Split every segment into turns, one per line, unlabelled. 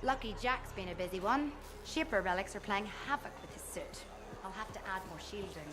Lucky Jack's been a busy one. Shipper relics are playing havoc with his suit. I'll have to add more shielding.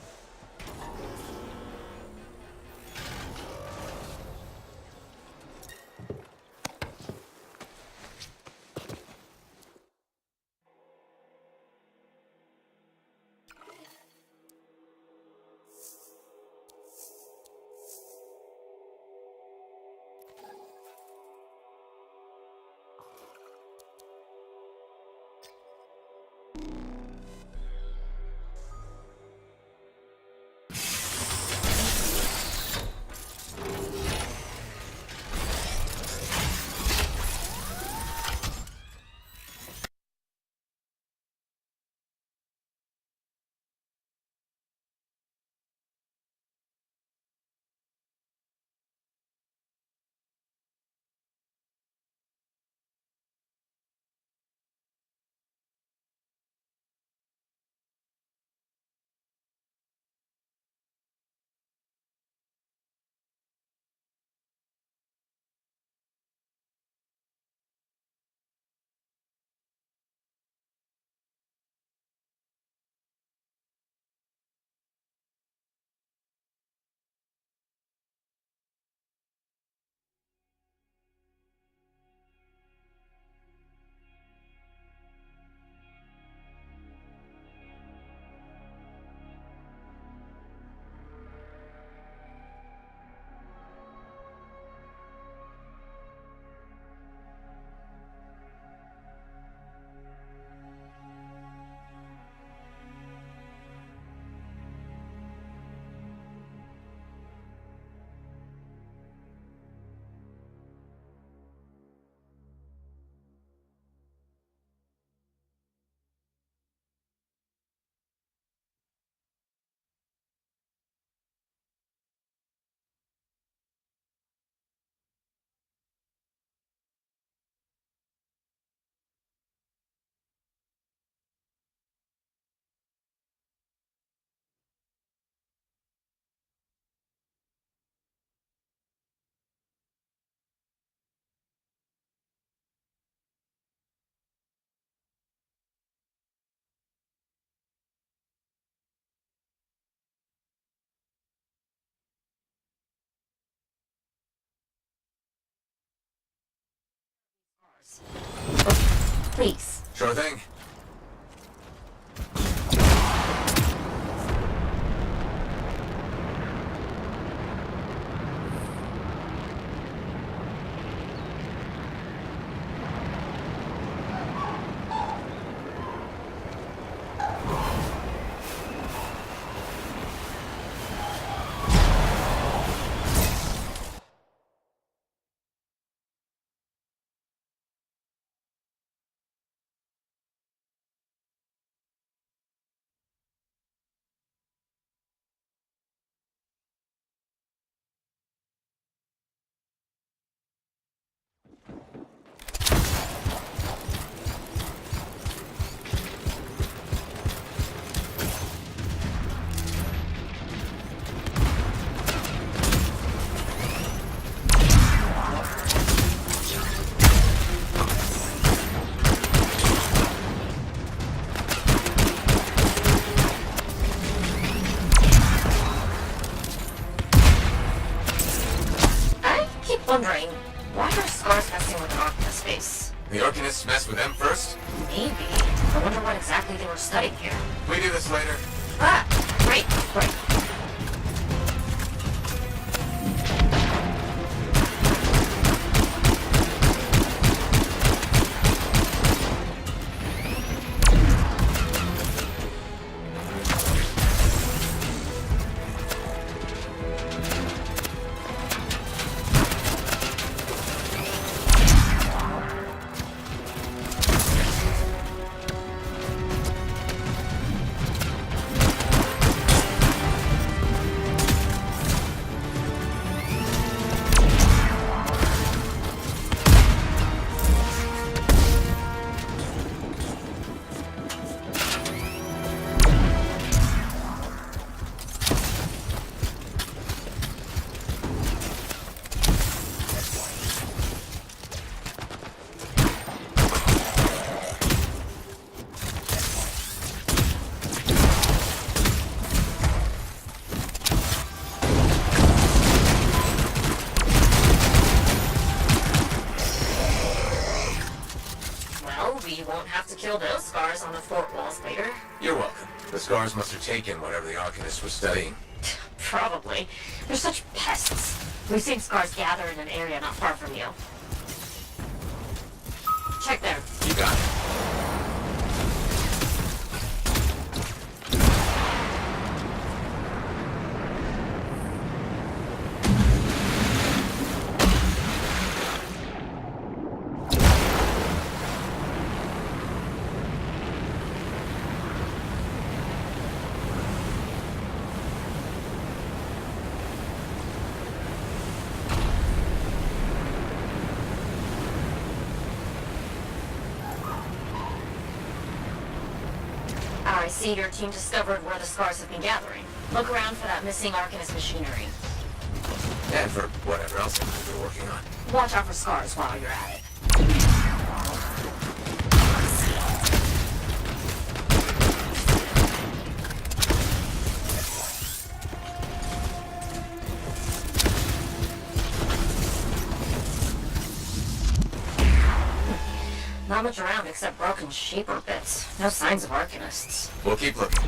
Please.
Sure thing.
Wondering, why are scars messing with Arcanist's face?
The Arcanists mess with them first?
Maybe. I wonder what exactly they were studying here.
We do this later.
Ah, great. have to kill those scars on the fort walls later.
You're welcome. The scars must have taken whatever the Arcanist was studying.
Probably. They're such pests. We've seen scars gather in an area not far from you. Check there.
You got it.
I see your team discovered where the scars have been gathering. Look around for that missing Arcanist machinery.
And for whatever else they're working on.
Watch out for scars while you're at it. Not much around except broken shaper bits. No signs of Arcanists.
We'll keep looking.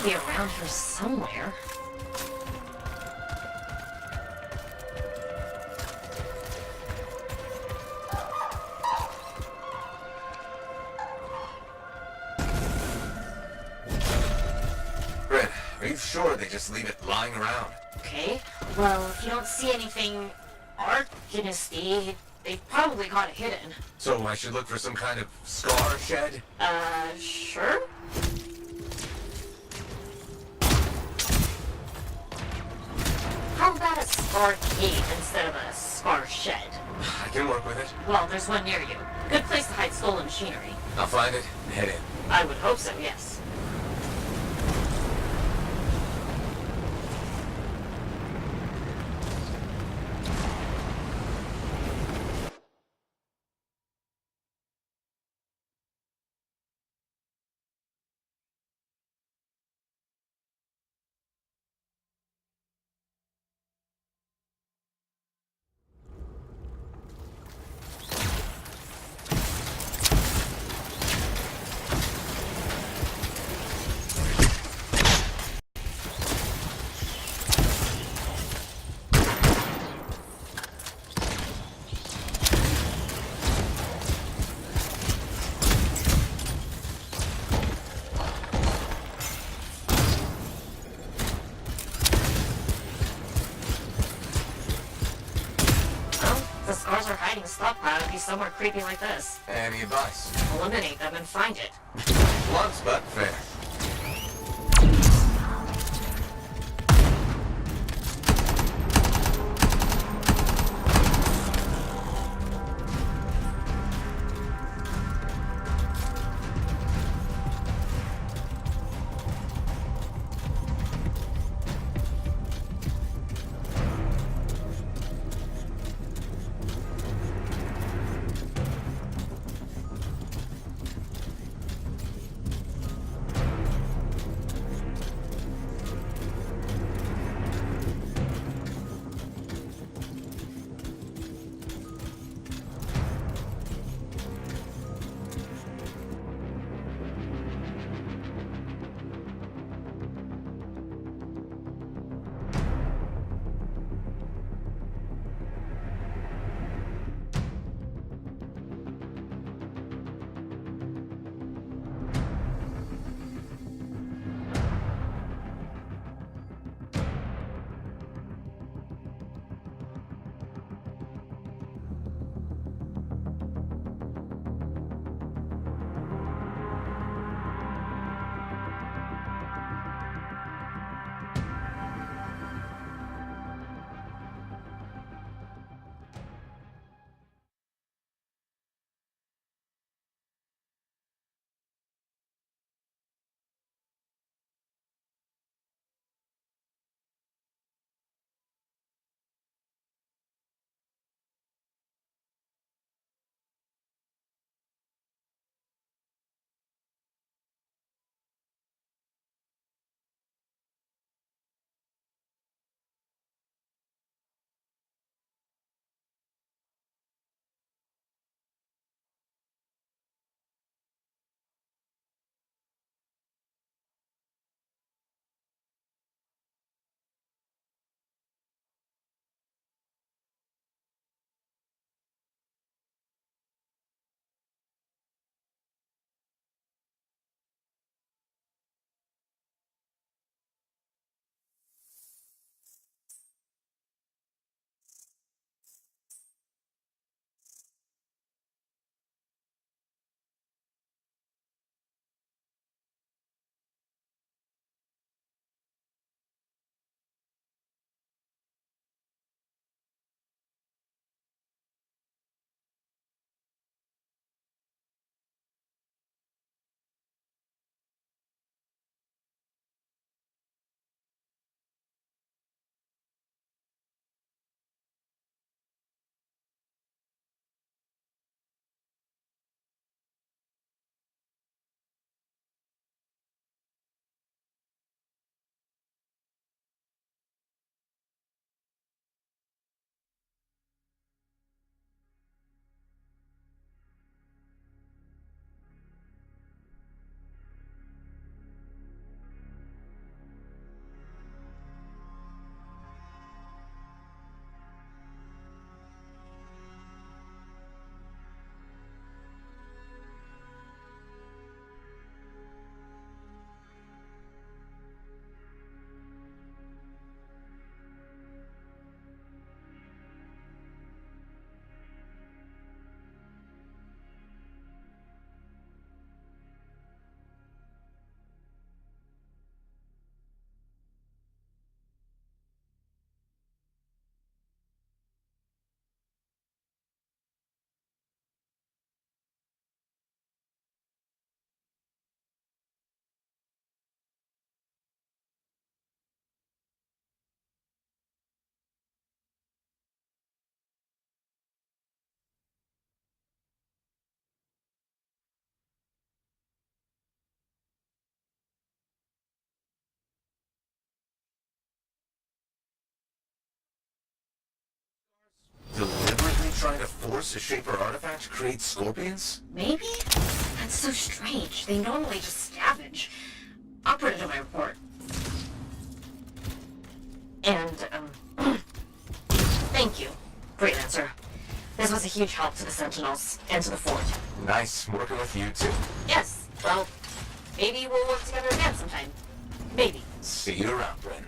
Be around here somewhere.
Brett, are you sure they just leave it lying around?
Okay. Well, if you don't see anything Arcanisty, they've probably got it hidden.
So I should look for some kind of scar shed?
Sure? How about a scar cave instead of a scar shed?
I can work with it.
Well, there's one near you. Good place to hide stolen machinery.
I'll find it and head in.
I would hope so, yes. The scars are hiding a stockpile would be somewhere creepy like this.
Any advice?
Eliminate them and find it.
Once, but fair. trying to force a shaper artifact to create scorpions?
Maybe? That's so strange. They normally just scavenge. I'll put it in my report. And, thank you, Freelancer. This was a huge help to the Sentinels and to the fort.
Nice working with you, too.
Yes, well, maybe we'll work together again sometime. Maybe.
See you around, Bryn.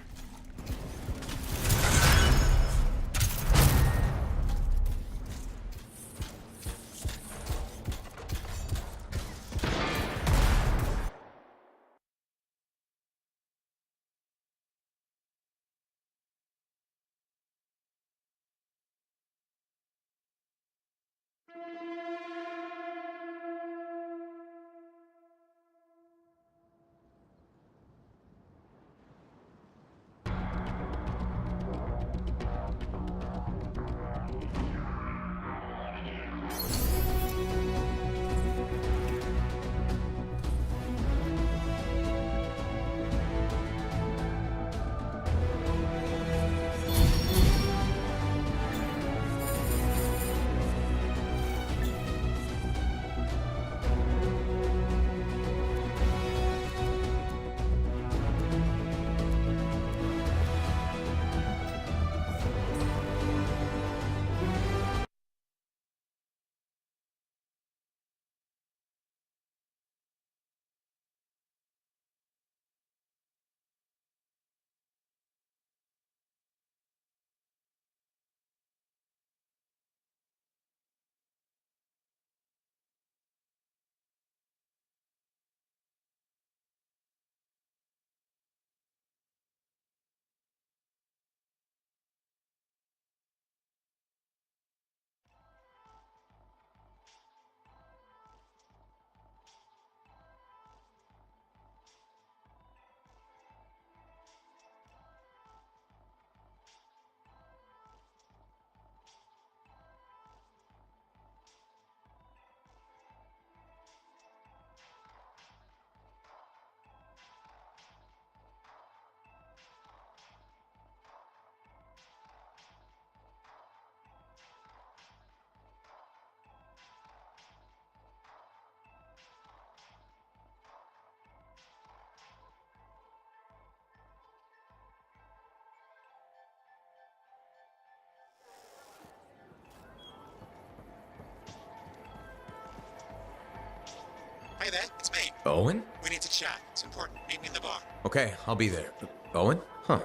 Hey there, it's me.
Owen?
We need to chat. It's important. Meet me in the bar.
Okay, I'll be there. Owen? Huh.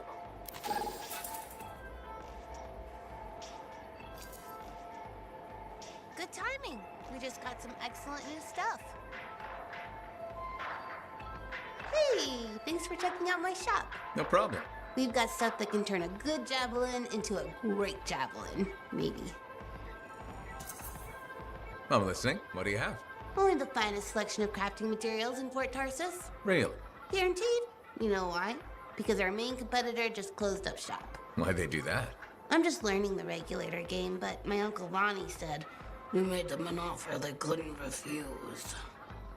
Good timing. We just got some excellent new stuff. Hey, thanks for checking out my shop.
No problem.
We've got stuff that can turn a good javelin into a great javelin, maybe.
I'm listening. What do you have?
Only the finest selection of crafting materials in Fort Tarsus.
Really?
Guaranteed. You know why? Because our main competitor just closed up shop.
Why'd they do that?
I'm just learning the regulator game, but my Uncle Ronnie said, we made them an offer they couldn't refuse.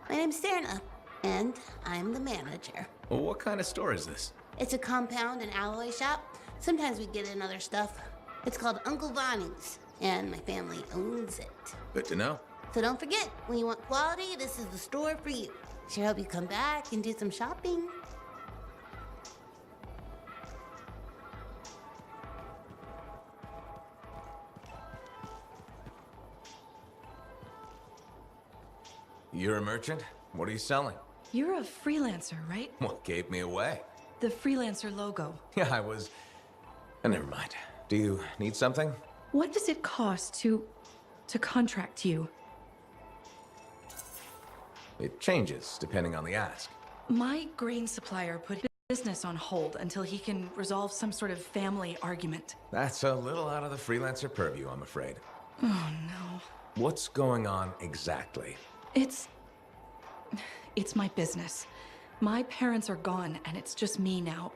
My name's Serna, and I'm the manager.
Well, what kind of store is this?
It's a compound and alloy shop. Sometimes we get in other stuff. It's called Uncle Ronnie's, and my family owns it.
Good to know.
So don't forget, when you want quality, this is the store for you. Sure hope you come back and do some shopping.
You're a merchant? What are you selling?
You're a freelancer, right?
What gave me away?
The freelancer logo.
Yeah, I was... never mind. Do you need something?
What does it cost to contract you?
It changes depending on the ask.
My grain supplier put his business on hold until he can resolve some sort of family argument.
That's a little out of the freelancer purview, I'm afraid.
Oh no.
What's going on exactly?
It's my business. My parents are gone and it's just me now.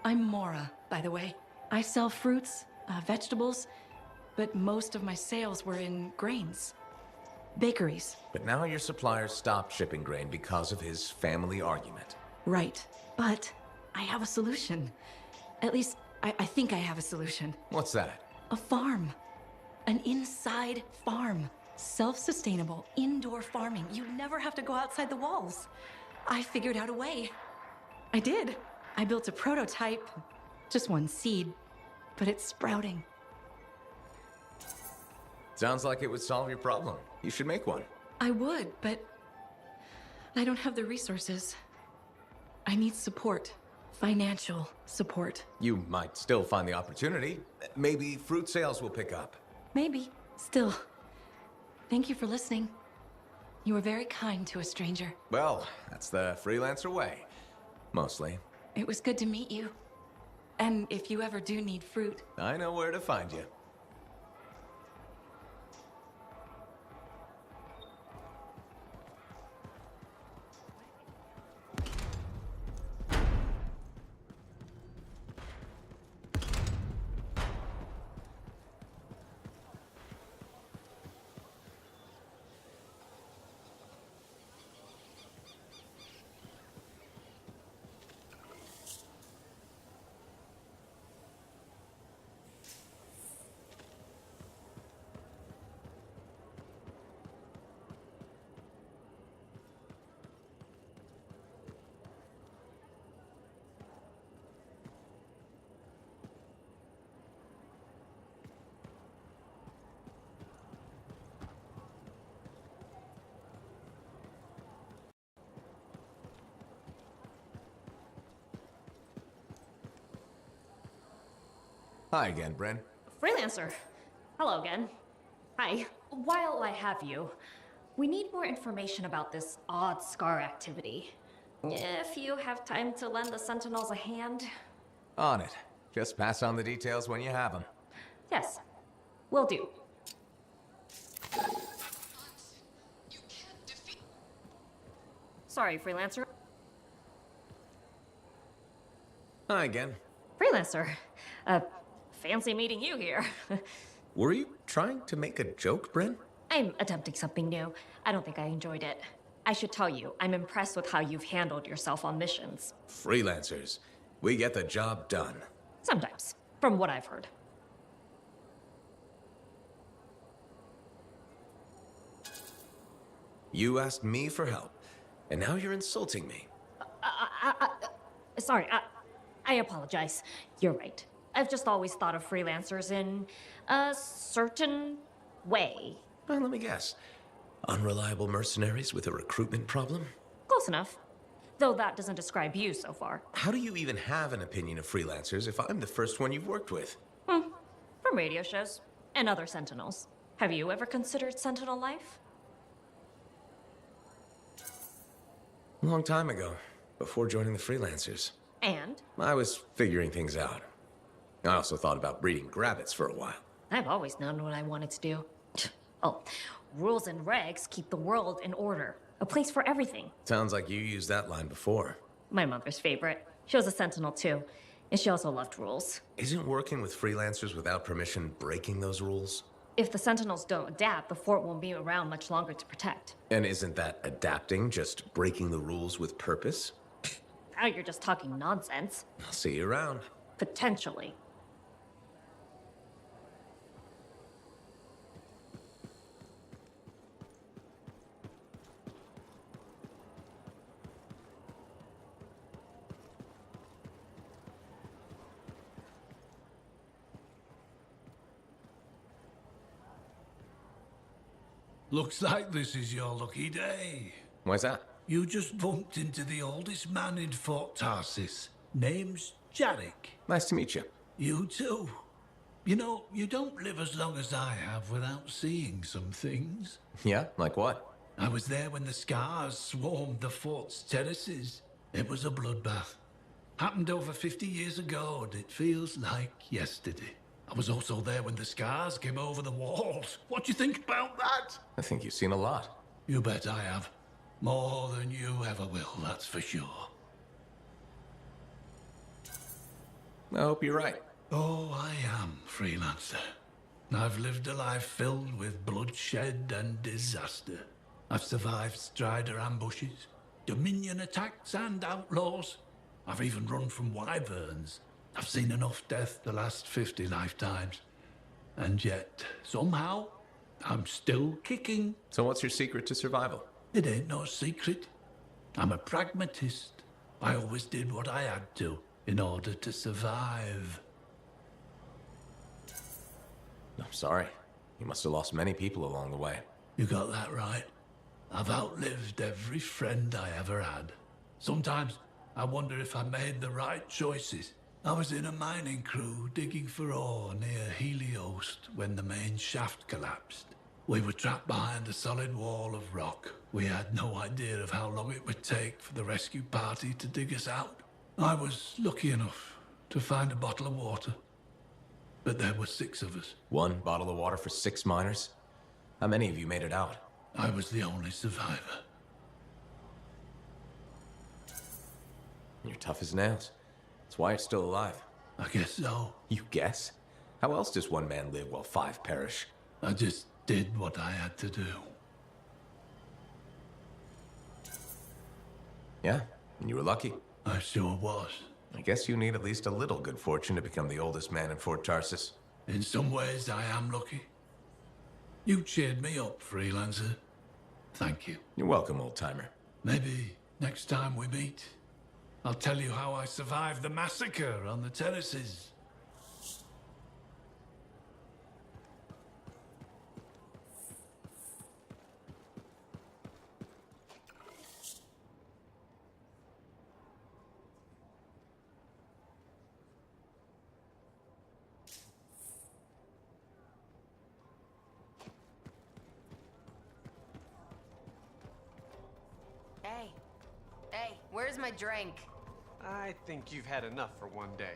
I'm Mora, by the way. I sell fruits, vegetables, but most of my sales were in grains. Bakeries.
But now your supplier stopped shipping grain because of his family argument.
Right. But I have a solution. At least, I think I have a solution.
What's that?
A farm. An inside farm. Self-sustainable, indoor farming. You never have to go outside the walls. I figured out a way. I did. I built a prototype. Just one seed. But it's sprouting.
Sounds like it would solve your problem. You should make one.
I would, but I don't have the resources. I need support. Financial support.
You might still find the opportunity. Maybe fruit sales will pick up.
Maybe. Still. Thank you for listening. You were very kind to a stranger.
Well, that's the freelancer way. Mostly.
It was good to meet you. And if you ever do need fruit,
I know where to find you. Hi again, Bryn.
Freelancer. Hello again. Hi. While I have you, we need more information about this odd scar activity. If you have time to lend the Sentinels a hand.
On it. Just pass on the details when you have them.
Yes, will do. Sorry, Freelancer.
Hi again.
Freelancer. Fancy meeting you here.
Were you trying to make a joke, Bryn?
I'm attempting something new. I don't think I enjoyed it. I should tell you, I'm impressed with how you've handled yourself on missions.
Freelancers. We get the job done.
Sometimes, from what I've heard.
You asked me for help, and now you're insulting me.
Sorry, I apologize. You're right. I've just always thought of freelancers in a certain way.
Well, let me guess. Unreliable mercenaries with a recruitment problem?
Close enough. Though that doesn't describe you so far.
How do you even have an opinion of freelancers if I'm the first one you've worked with?
From radio shows and other Sentinels. Have you ever considered Sentinel life?
A long time ago, before joining the freelancers.
And?
I was figuring things out. I also thought about breeding grabbits for a while.
I've always known what I wanted to do. Oh, rules and regs keep the world in order. A place for everything.
Sounds like you used that line before.
My mother's favorite. She was a Sentinel too. And she also loved rules.
Isn't working with freelancers without permission breaking those rules?
If the Sentinels don't adapt, the fort won't be around much longer to protect.
And isn't that adapting just breaking the rules with purpose?
Now you're just talking nonsense.
I'll see you around.
Potentially.
Looks like this is your lucky day.
Why's that?
You just bumped into the oldest man in Fort Tarsis. Name's Jarek.
Nice to meet you.
You too. You know, you don't live as long as I have without seeing some things.
Yeah? Like what?
I was there when the scars swarmed the fort's terraces. It was a bloodbath. Happened over 50 years ago, and it feels like yesterday. I was also there when the scars came over the walls. What do you think about that?
I think you've seen a lot.
You bet I have. More than you ever will, that's for sure.
I hope you're right.
Oh, I am, freelancer. I've lived a life filled with bloodshed and disaster. I've survived Strider ambushes, Dominion attacks and outlaws. I've even run from wyverns. I've seen enough death the last 50 lifetimes. And yet, somehow, I'm still kicking.
So what's your secret to survival?
It ain't no secret. I'm a pragmatist. I always did what I had to in order to survive.
I'm sorry. You must have lost many people along the way.
You got that right. I've outlived every friend I ever had. Sometimes I wonder if I made the right choices. I was in a mining crew digging for ore near Helios when the main shaft collapsed. We were trapped behind a solid wall of rock. We had no idea of how long it would take for the rescue party to dig us out. I was lucky enough to find a bottle of water. But there were 6 of us.
1 bottle of water for 6 miners? How many of you made it out?
I was the only survivor.
You're tough as nails. That's why you're still alive.
I guess so.
You guess? How else does one man live while 5 perish?
I just did what I had to do.
Yeah, and you were lucky.
I sure was.
I guess you need at least a little good fortune to become the oldest man in Fort Tarsus.
In some ways, I am lucky. You cheered me up, freelancer. Thank you.
You're welcome, old-timer.
Maybe next time we meet, I'll tell you how I survived the massacre on the terraces.
Hey, where's my drink?
I think you've had enough for one day.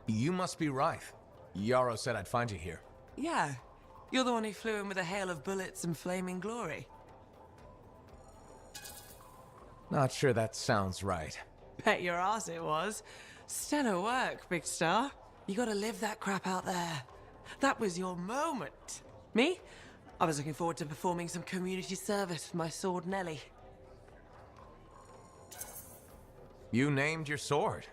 You must be Rife. Yarrow said I'd find you here.
Yeah. You're the one who flew in with a hail of bullets and flaming glory.
Not sure that sounds right.
Bet your ass it was. Stellar work, Big Star. You gotta live that crap out there. That was your moment. Me? I was looking forward to performing some community service with my sword Nelly.
You named your sword.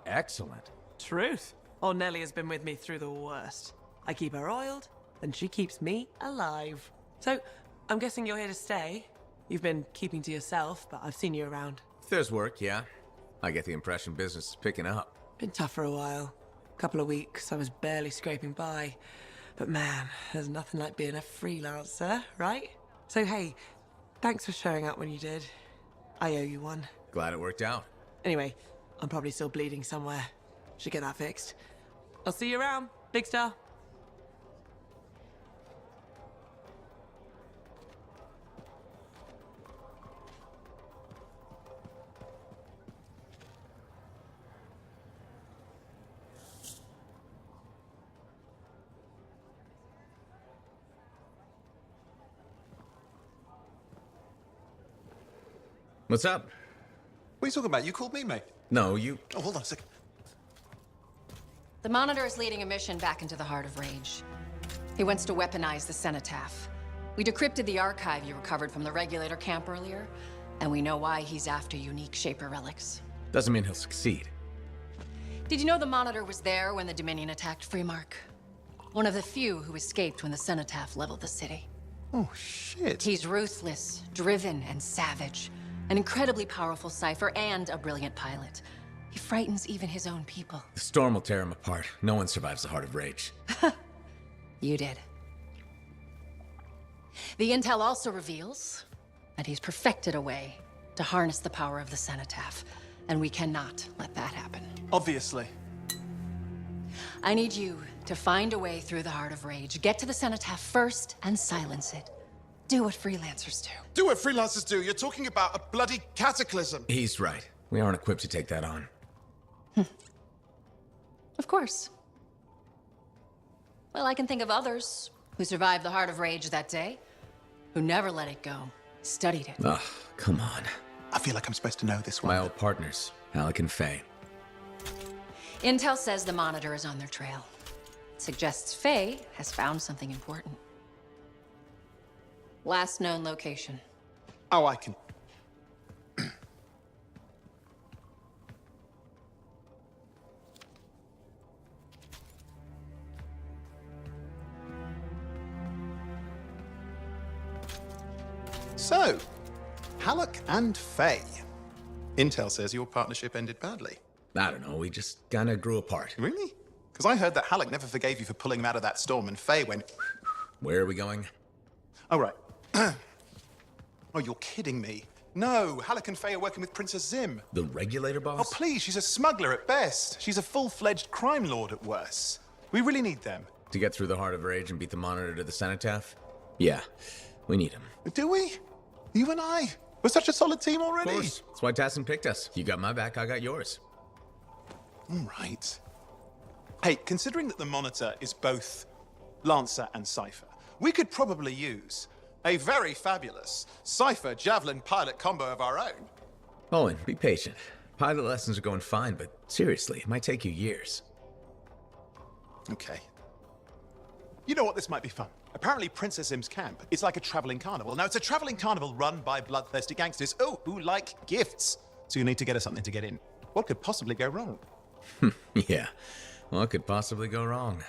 Excellent.
Truth. Old Nelly has been with me through the worst. I keep her oiled, and she keeps me alive. So, I'm guessing you're here to stay. You've been keeping to yourself, but I've seen you around.
If there's work, yeah. I get the impression business is picking up.
Been tough for a while. Couple of weeks, I was barely scraping by. But man, there's nothing like being a freelancer, right? So hey, thanks for showing up when you did. I owe you one.
Glad it worked out.
Anyway, I'm probably still bleeding somewhere. Should get that fixed. I'll see you around, Big Star.
What's up?
What are you talking about? You called me, mate.
No, you...
Oh, hold on a second.
The Monitor is leading a mission back into the Heart of Rage. He wants to weaponize the Cenotaph. We decrypted the archive you recovered from the Regulator camp earlier, and we know why he's after unique Shaper relics.
Doesn't mean he'll succeed.
Did you know the Monitor was there when the Dominion attacked Freemark? One of the few who escaped when the Cenotaph leveled the city.
Oh, shit.
He's ruthless, driven, and savage. An incredibly powerful cipher and a brilliant pilot. He frightens even his own people.
The storm will tear him apart. No one survives the Heart of Rage.
You did. The intel also reveals that he's perfected a way to harness the power of the Cenotaph, and we cannot let that happen.
Obviously.
I need you to find a way through the Heart of Rage, get to the Cenotaph first, and silence it. Do what freelancers do.
Do what freelancers do. You're talking about a bloody cataclysm.
He's right. We aren't equipped to take that on.
Of course. Well, I can think of others who survived the Heart of Rage that day, who never let it go, studied it.
Ugh, come on.
I feel like I'm supposed to know this one.
My old partners, Alec and Faye.
Intel says the Monitor is on their trail. Suggests Faye has found something important. Last known location.
Oh, I can...
So, Halleck and Faye. Intel says your partnership ended badly.
I don't know, we just kinda grew apart.
Really? Because I heard that Halleck never forgave you for pulling him out of that storm, and Faye went...
Where are we going?
Oh, right. Oh, you're kidding me. No, Halleck and Faye are working with Princess Zim.
The regulator boss?
Oh, please, she's a smuggler at best. She's a full-fledged crime lord at worst. We really need them.
To get through the Heart of Rage and beat the Monitor to the Cenotaph? Yeah, we need him.
Do we? You and I? We're such a solid team already.
Of course. That's why Tassin picked us. You got my back, I got yours.
All right. Hey, considering that the Monitor is both Lancer and Cypher, we could probably use a very fabulous Cypher Javelin pilot combo of our own.
Owen, be patient. Pilot lessons are going fine, but seriously, it might take you years.
Okay. You know what? This might be fun. Apparently, Princess Zim's camp is like a traveling carnival. Now, it's a traveling carnival run by bloodthirsty gangsters, who like gifts. So you need to get us something to get in. What could possibly go wrong?
Yeah, what could possibly go wrong?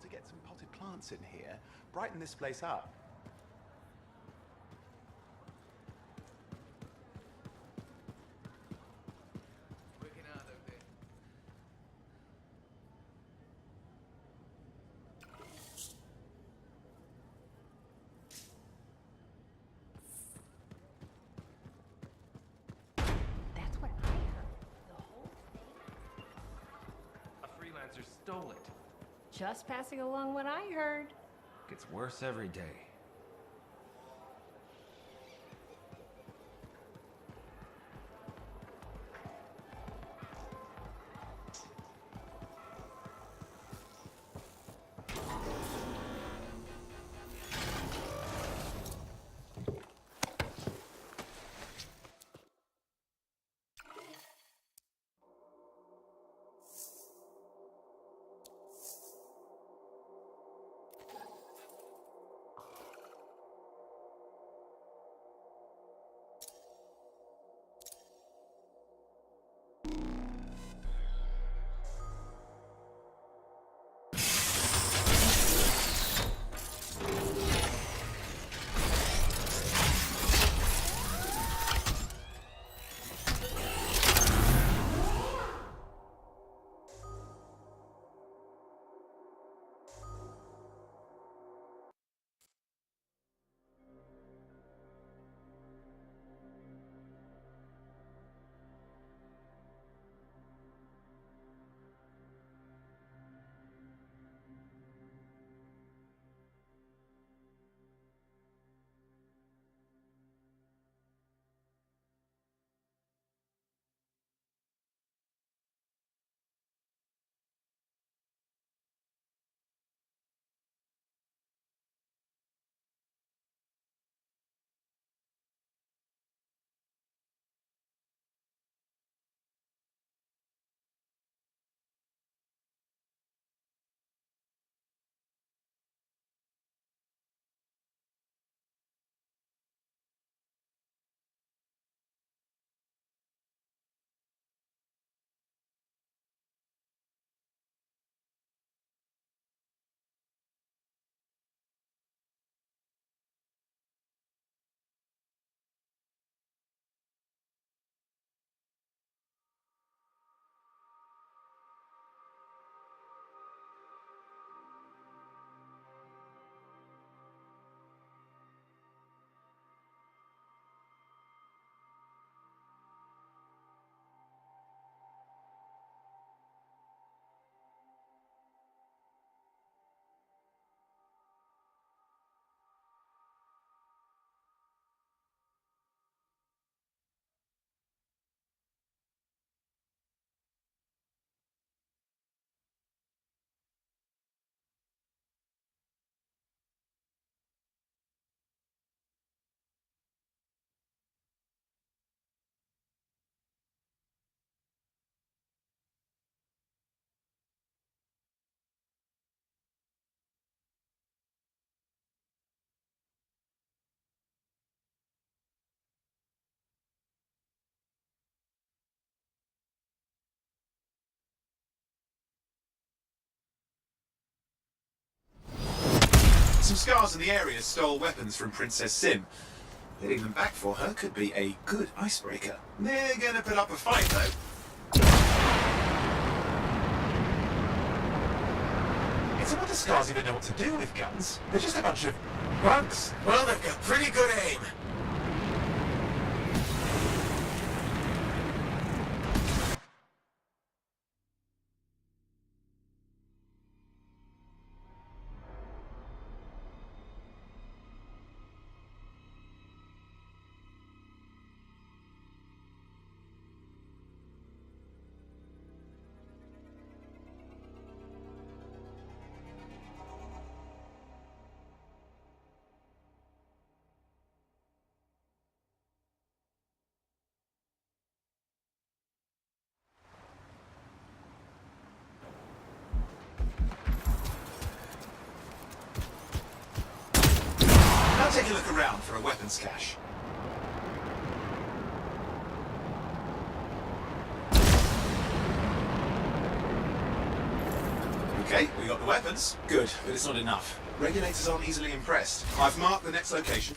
To get some potted plants in here, brighten this place up.
That's what I heard. The whole thing.
A freelancer stole it.
Just passing along what I heard.
Gets worse every day.
Some scars in the area stole weapons from Princess Sim. Getting them back for her could be a good icebreaker. They're gonna put up a fight, though. It's a wonder scars even know what to do with guns. They're just a bunch of bugs.
Well, they've got pretty good aim.
Now take a look around for a weapons cache. Okay, we got the weapons. Good, but it's not enough. Regulators aren't easily impressed. I've marked the next location.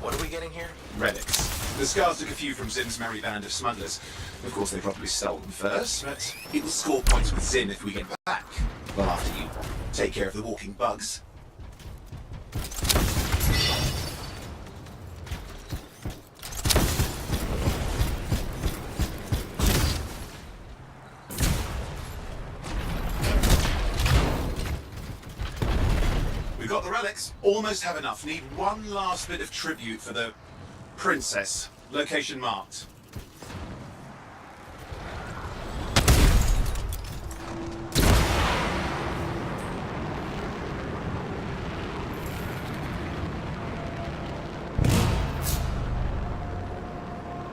What are we getting here?
Relics. The scars took a few from Zim's merry band of smugglers. Of course, they probably stole them first, but it will score points with Zim if we get back. Well, after you take care of the walking bugs. We got the relics. Almost have enough. Need one last bit of tribute for the princess. Location marked.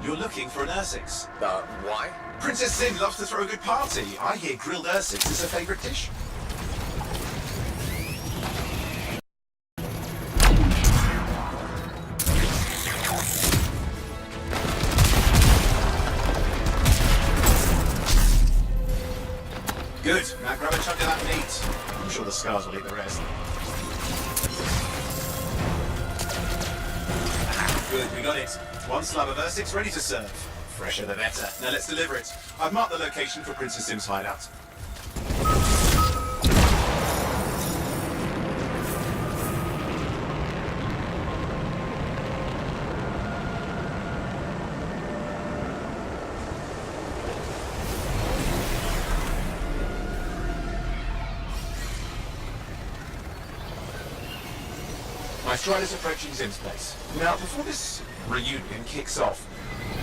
You're looking for an Ursix.
Why?
Princess Sim loves to throw a good party. I hear grilled Ursix is her favorite dish. Good. Now grab a chunk of that meat. I'm sure the scars will eat the rest. Good, we got it. One slab of Ursix ready to serve. Fresher the better. Now let's deliver it. I've marked the location for Princess Sim's hideout. My stride is approaching Zim's place. Now, before this reunion kicks off,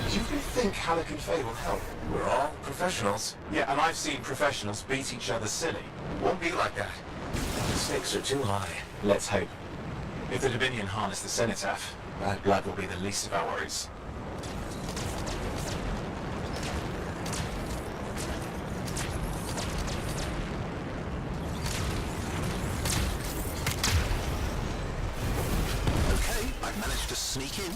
do you really think Halleck and Faye will help?
We're all professionals.
Yeah, and I've seen professionals beat each other silly.
Won't be like that.
The stakes are too high. Let's hope. If the Dominion harness the Cenotaph, bad blood will be the least of our worries.
Managed to sneak in.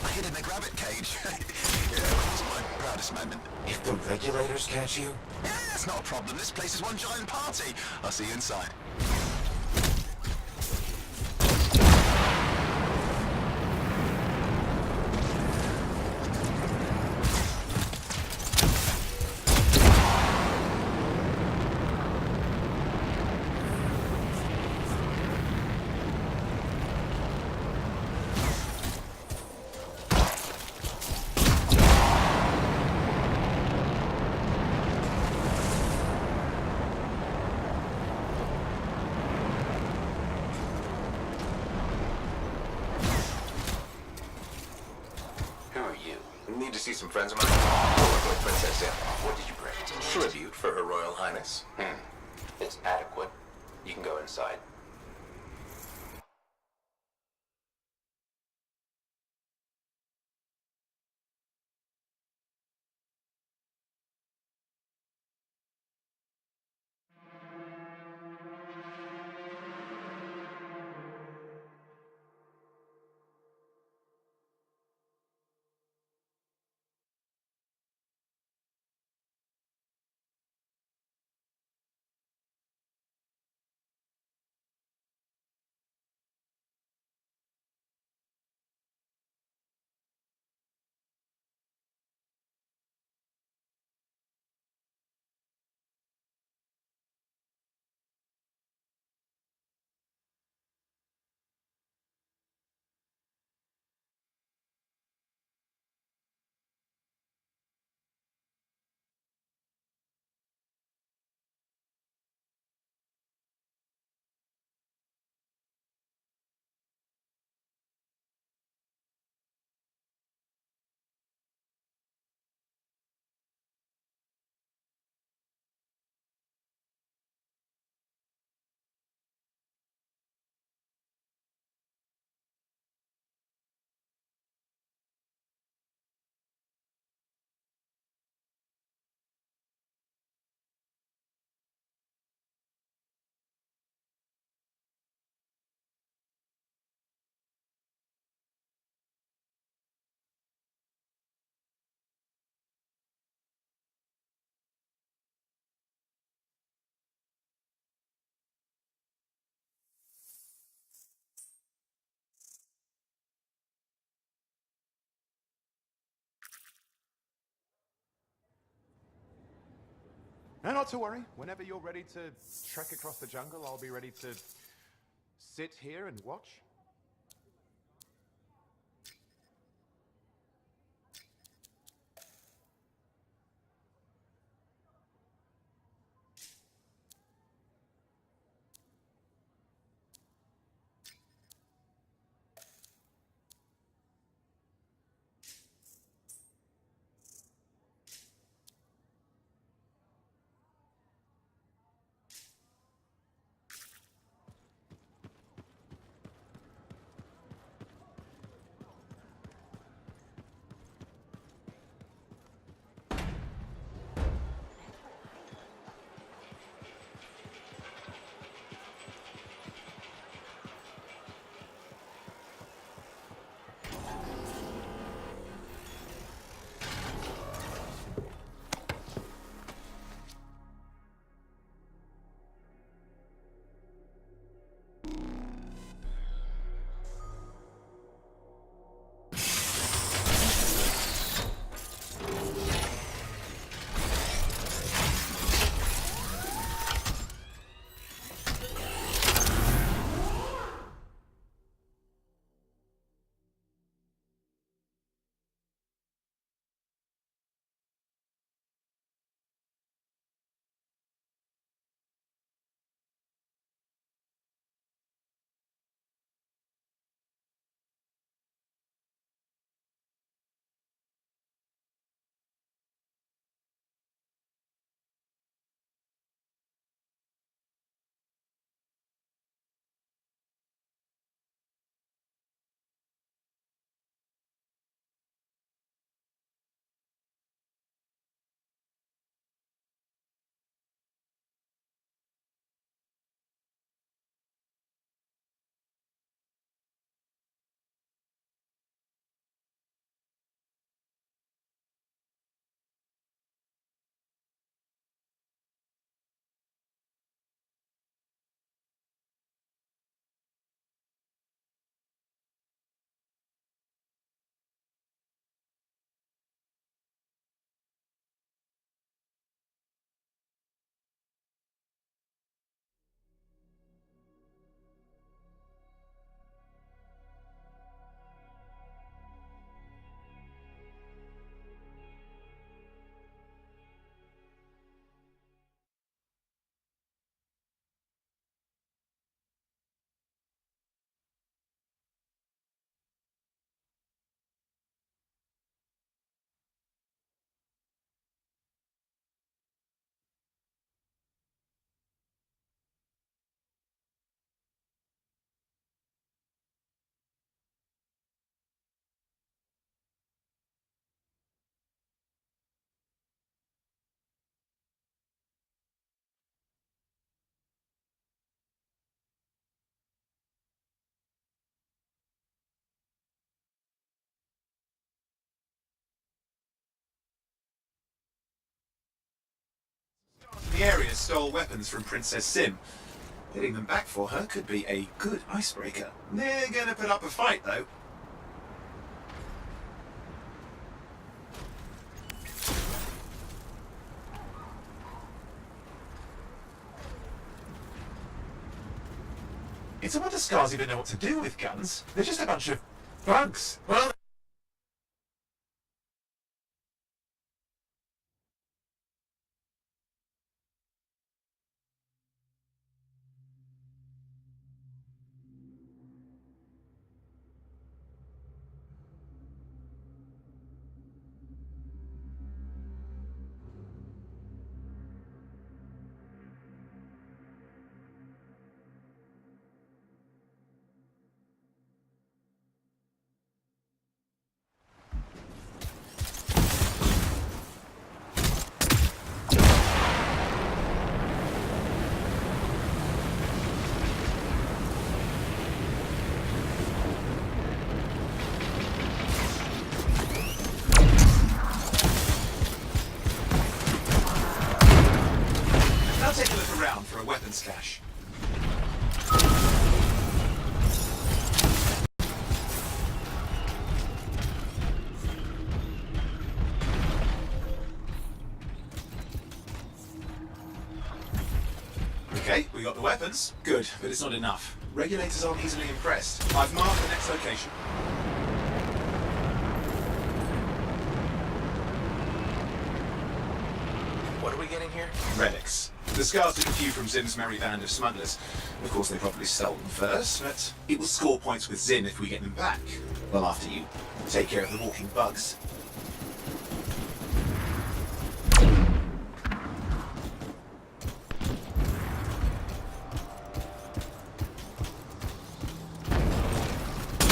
I hid in the grabbit cage. Yeah, it was my proudest moment.
If the regulators catch you?
Yeah, it's not a problem. This place is one giant party. I'll see you inside.
Need to see some friends of mine. I'll work with Princess Sim. What did you bring? Tribute for Her Royal Highness.
It's adequate. You can go inside.
No, not to worry. Whenever you're ready to trek across the jungle, I'll be ready to sit here and watch. The area stole weapons from Princess Sim. Getting them back for her could be a good icebreaker. They're gonna put up a fight, though. It's a wonder Scars even know what to do with guns. They're just a bunch of bugs. Well, I'll take a look around for a weapons cache. we got the weapons. Good, but it's not enough. Regulators aren't easily impressed. I've marked the next location.
What are we getting here?
Relics. The scars took a few from Zim's merry band of smugglers. Of course, they probably stole them first, but it will score points with Zim if we get them back. Well, after you take care of the walking bugs.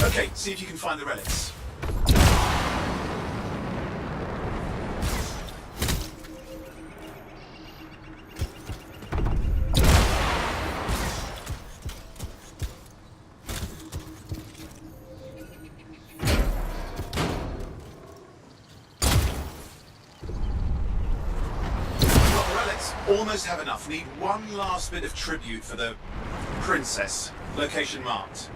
Okay, see if you can find the relics. Almost have enough. Need one last bit of tribute for the princess. Location marked.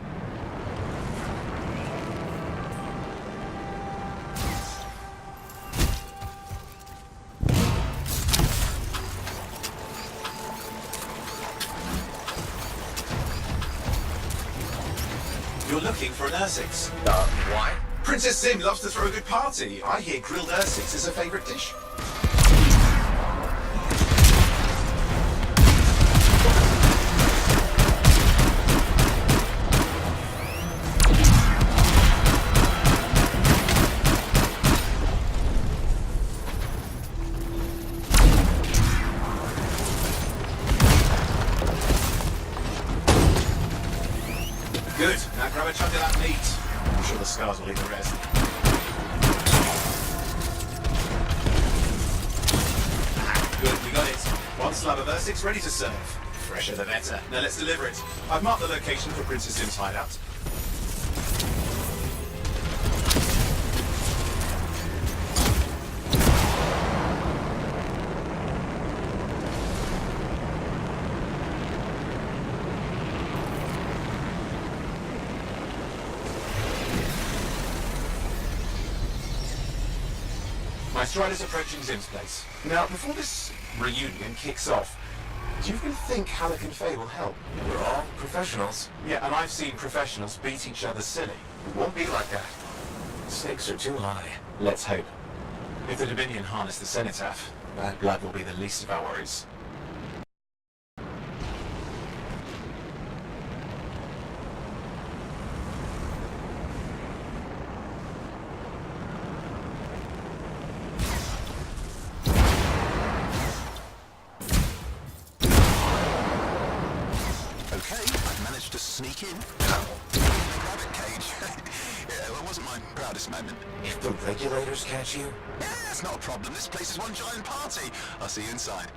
You're looking for an Ursix.
Why?
Princess Zim loves to throw a good party. I hear grilled Ursix is her favorite dish. Good. Now grab a chunk of that meat. I'm sure the scars will eat the rest. Good, we got it. One slab of Ursix ready to serve. Fresher the better. Now let's deliver it. I've marked the location for Princess Zim's hideout. My strider's approaching Zim's place. Now, before this reunion kicks off, do you really think Halleck and Faye will help?
We're all professionals.
Yeah, and I've seen professionals beat each other silly.
It won't be like that. Stakes are too high.
Let's hope. If the Dominion harness the Cenotaph, bad blood will be the least of our worries.
To sneak in. Rabbit cage. Yeah, well, it wasn't my proudest moment.
If the regulators catch you?
Yeah, it's not a problem. This place is one giant party. I'll see you inside.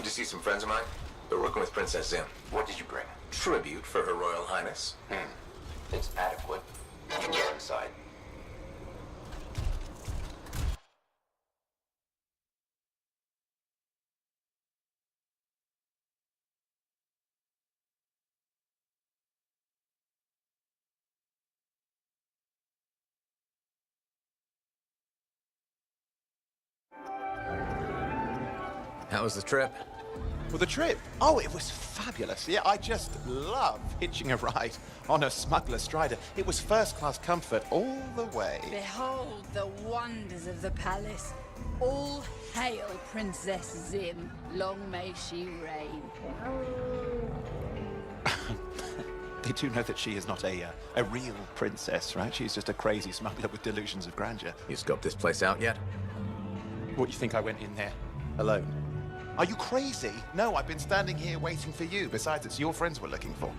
See some friends of mine? They're working with Princess Zim.
What did you bring?
Tribute for Her Royal Highness.
It's adequate. You can go inside.
How was the trip?
Well, the trip? Oh, it was fabulous. Yeah, I just love hitching a ride on a smuggler strider. It was first-class comfort all the way.
Behold the wonders of the palace. All hail Princess Zim. Long may she reign.
They do know that she is not a real princess, right? She's just a crazy smuggler with delusions of grandeur.
You scoped this place out yet?
What, you think I went in there alone? Are you crazy? No, I've been standing here waiting for you. Besides, it's your friends we're looking for.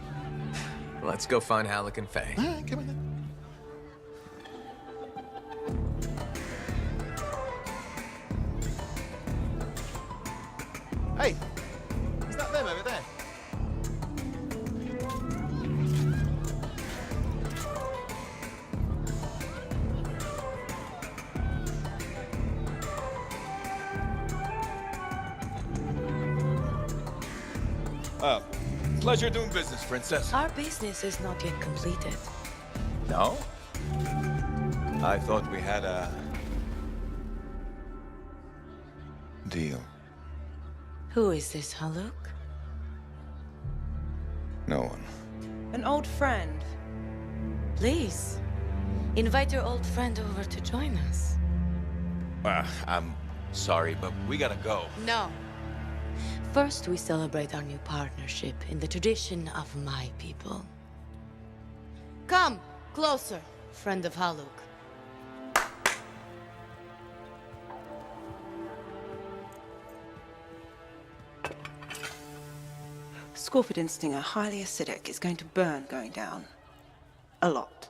Let's go find Halleck and Faye.
Come on then.
Pleasure doing business, Princess.
Our business is not yet completed.
No? I thought we had a... deal.
Who is this, Haluk?
No one.
An old friend. Please, invite your old friend over to join us.
I'm sorry, but we gotta go.
No. First, we celebrate our new partnership in the tradition of my people. Come, closer, friend of Haluk.
Scorpidin stinger, highly acidic. It's going to burn going down. A lot.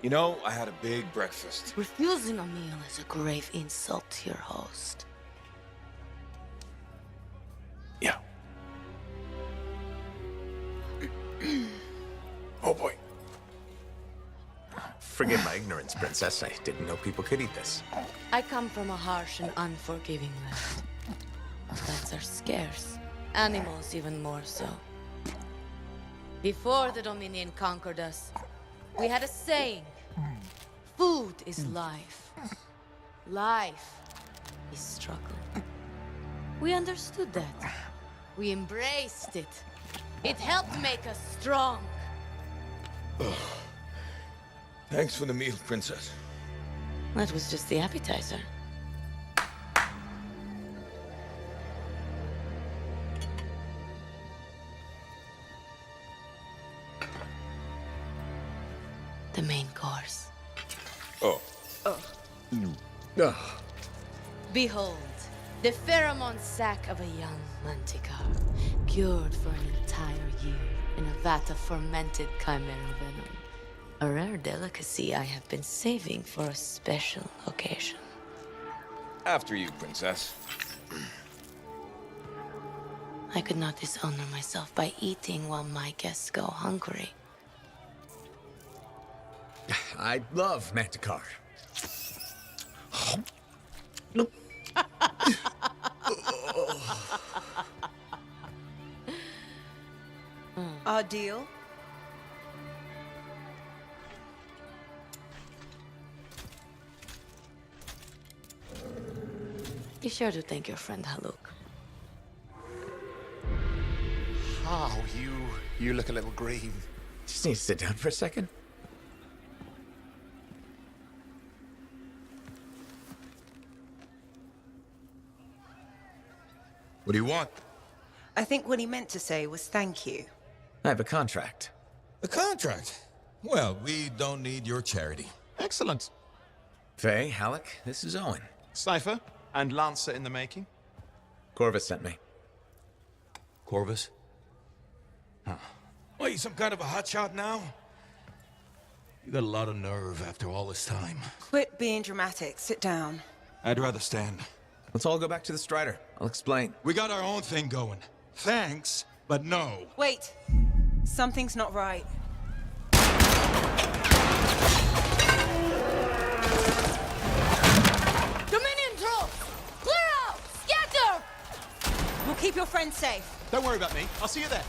You know, I had a big breakfast.
Refusing a meal is a grave insult to your host.
Yeah. Oh boy.
Forgive my ignorance, Princess. I didn't know people could eat this.
I come from a harsh and unforgiving land. Plants are scarce. Animals even more so. Before the Dominion conquered us, we had a saying. Food is life. Life is struggle. We understood that. We embraced it. It helped make us strong.
Thanks for the meal, Princess.
That was just the appetizer. The main course.
Oh.
Behold, the pheromone sac of a young manticore, cured for an entire year in a vat of fermented chimera venom. A rare delicacy I have been saving for a special occasion.
After you, Princess.
I could not dishonor myself by eating while my guests go hungry.
I love Manticore.
Our deal?
Be sure to thank your friend Haluk.
Oh, you look a little green.
Just need to sit down for a second.
What do you want?
I think what he meant to say was thank you.
I have a contract.
A contract? Well, we don't need your charity.
Excellent.
Faye, Halleck, this is Owen.
Cypher and Lancer in the making.
Corvus sent me.
Corvus? Huh. What, you some kind of a hotshot now? You got a lot of nerve after all this time.
Quit being dramatic. Sit down.
I'd rather stand.
Let's all go back to the Strider. I'll explain.
We got our own thing going. Thanks, but no.
Wait. Something's not right.
Dominion troops! Clear out! Scatter!
We'll keep your friends safe.
Don't worry about me. I'll see you there.